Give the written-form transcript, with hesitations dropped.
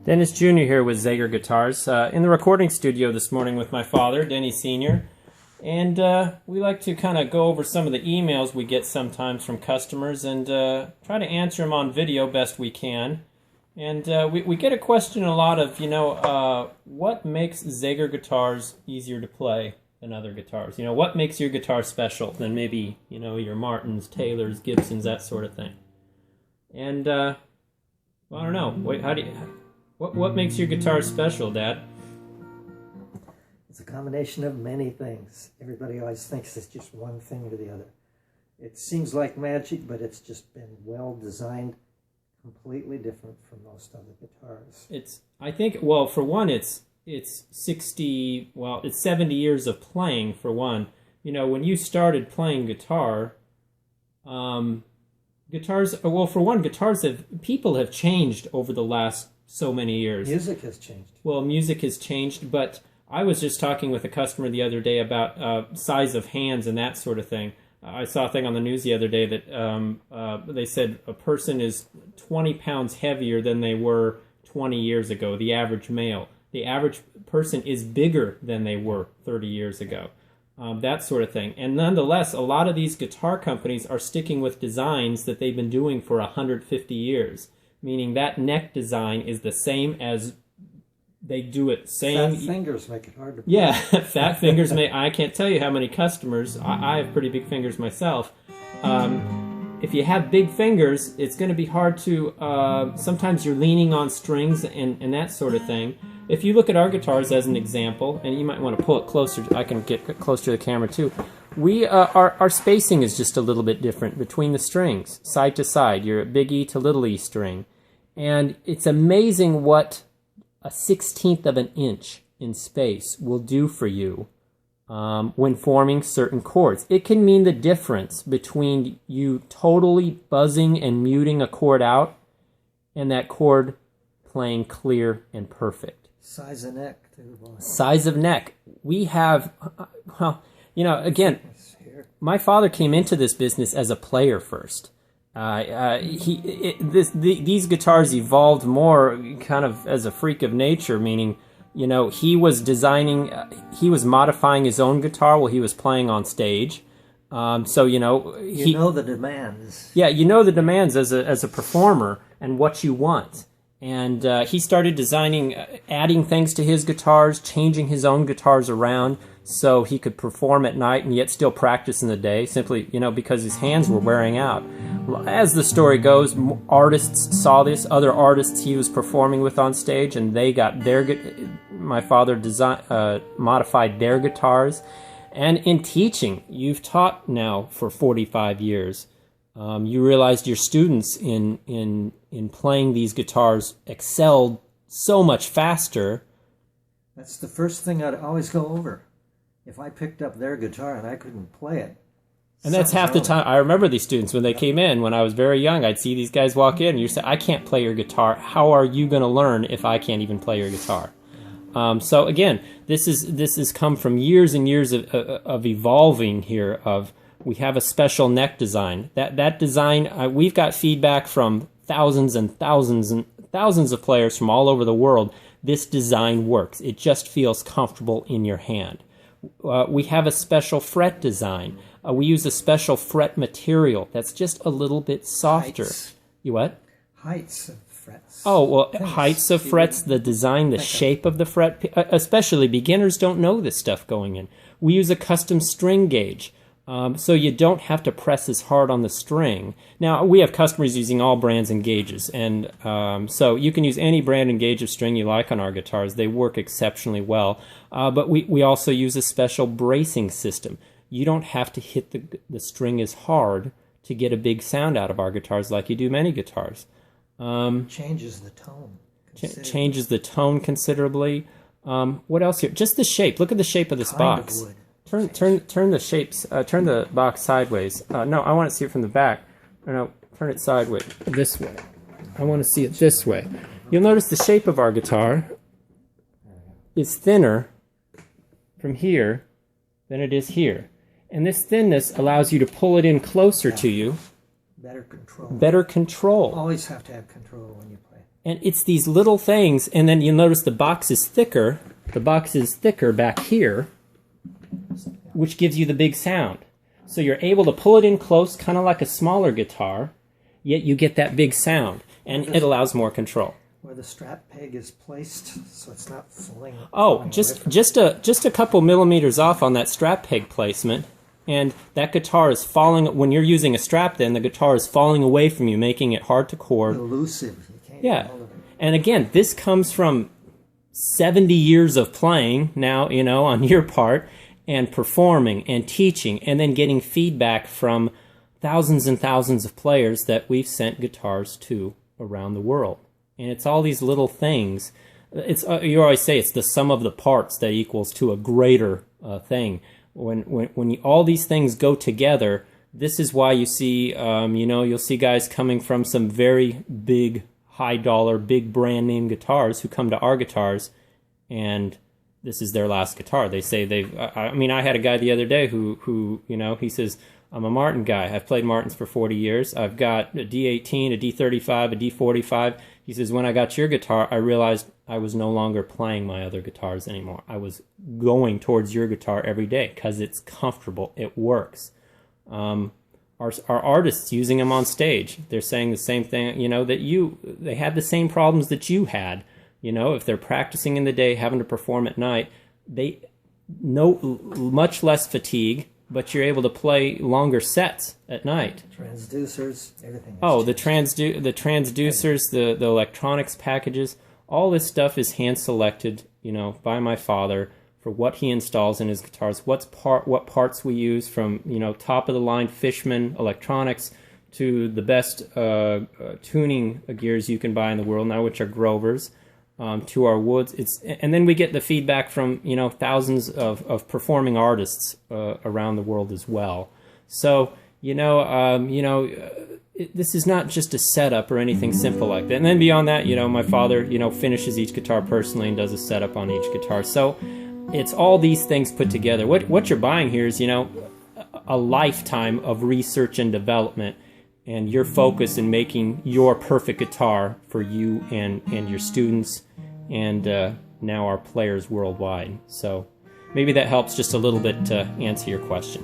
Dennis Jr. here with Zager Guitars, in the recording studio this morning with my father, Denny Sr., and we like to kind of go over some of the emails we get sometimes from customers and try to answer them on video best we can. And we get a question a lot of, what makes Zager guitars easier to play than other guitars? What makes your guitar special than maybe, your Martins, Taylors, Gibsons, that sort of thing? And, well, I don't know. Wait, what makes your guitar special, Dad? It's a combination of many things. Everybody always thinks it's just one thing or the other. It seems like magic, but it's just been well designed, completely different from most other guitars. I think, well, for one, it's 70 years of playing, for one. When you started playing guitar, people have changed over the last so many years. Music has changed. Well, music has changed, but I was just talking with a customer the other day about size of hands and that sort of thing. I saw a thing on the news the other day that they said a person is 20 pounds heavier than they were 20 years ago, the average male. The average person is bigger than they were 30 years ago. That sort of thing. And nonetheless, a lot of these guitar companies are sticking with designs that they've been doing for 150 years, meaning that neck design is the same as they do it. Fat fingers make it hard to play. Yeah, fat fingers I can't tell you how many customers, I have pretty big fingers myself. If you have big fingers, it's going to be hard to, sometimes you're leaning on strings and that sort of thing. If you look at our guitars as an example, and you might want to pull it closer, I can get closer to the camera too. Our spacing is just a little bit different between the strings, side to side, your big E to little e string. And it's amazing what a 1/16 of an inch in space will do for you when forming certain chords. It can mean the difference between you totally buzzing and muting a chord out and that chord playing clear and perfect. Size of neck, too. Boy. Size of neck. We have, again, my father came into this business as a player first. These guitars evolved more kind of as a freak of nature, meaning, he was modifying his own guitar while he was playing on stage. You know the demands. Yeah, you know the demands as a performer and what you want. And he started designing, adding things to his guitars, changing his own guitars around so he could perform at night and yet still practice in the day, simply, because his hands were wearing out. As the story goes, artists saw this, other artists he was performing with on stage, and they got my father modified their guitars. And in teaching, you've taught now for 45 years. You realized your students in playing these guitars excelled so much faster. That's the first thing I'd always go over. If I picked up their guitar and I couldn't play it. And that's half the time. I remember these students when they came in when I was very young. I'd see these guys walk in and you say, I can't play your guitar. How are you going to learn if I can't even play your guitar? So again, this has come from years and years of evolving here. We have a special neck design. That design, we've got feedback from thousands and thousands and thousands of players from all over the world. This design works. It just feels comfortable in your hand. We have a special fret design. We use a special fret material that's just a little bit softer. Heights. You what? Heights of frets. Oh, well, heights of frets, the design, the shape of the fret, especially beginners don't know this stuff going in. We use a custom string gauge. So you don't have to press as hard on the string. Now, we have customers using all brands and gauges, and so you can use any brand and gauge of string you like on our guitars. They work exceptionally well. But we also use a special bracing system. You don't have to hit the string as hard to get a big sound out of our guitars like you do many guitars. Changes the tone. Changes the tone considerably. What else here? Just the shape. Look at the shape of this box. Of wood. Turn the shapes. Turn the box sideways. No, I want to see it from the back. No, turn it sideways. This way. I want to see it this way. You'll notice the shape of our guitar is thinner from here than it is here, and this thinness allows you to pull it in closer to you. Better control. Better control. Always have to have control when you play. And it's these little things, and then you'll notice the box is thicker. The box is thicker back here, which gives you the big sound. So you're able to pull it in close, kind of like a smaller guitar, yet you get that big sound, and it allows more control. Where the strap peg is placed, so it's not falling. Oh, just a couple millimeters off on that strap peg placement, and that guitar is falling. When you're using a strap, then the guitar is falling away from you, making it hard to chord. Elusive. You can't Yeah, get hold of it. and again, this comes from 70 years of playing now, on your part, and performing and teaching, and then getting feedback from thousands and thousands of players that we've sent guitars to around the world. And it's all these little things. It's you always say it's the sum of the parts that equals to a greater thing. When all these things go together, this is why you see, you'll see guys coming from some very big, high-dollar, big brand-name guitars who come to our guitars, and this is their last guitar. They say I had a guy the other day who he says, I'm a Martin guy. I've played Martins for 40 years. I've got a D18, a D35, a D45. He says, when I got your guitar, I realized I was no longer playing my other guitars anymore. I was going towards your guitar every day because it's comfortable. It works. Our artists using them on stage, they're saying the same thing, they had the same problems that you had. If they're practicing in the day, having to perform at night, they know much less fatigue, but you're able to play longer sets at night. Transducers, everything. Oh, the transducers, the electronics packages, all this stuff is hand selected, by my father for what he installs in his guitars. What parts we use, from top of the line Fishman electronics to the best tuning gears you can buy in the world now, which are Grovers. To our woods, and then we get the feedback from thousands of performing artists around the world as well. So this is not just a setup or anything simple like that. And then beyond that, my father finishes each guitar personally and does a setup on each guitar. So it's all these things put together. What you're buying here is a lifetime of research and development, and your focus in making your perfect guitar for you and your students and now our players worldwide. So maybe that helps just a little bit to answer your question.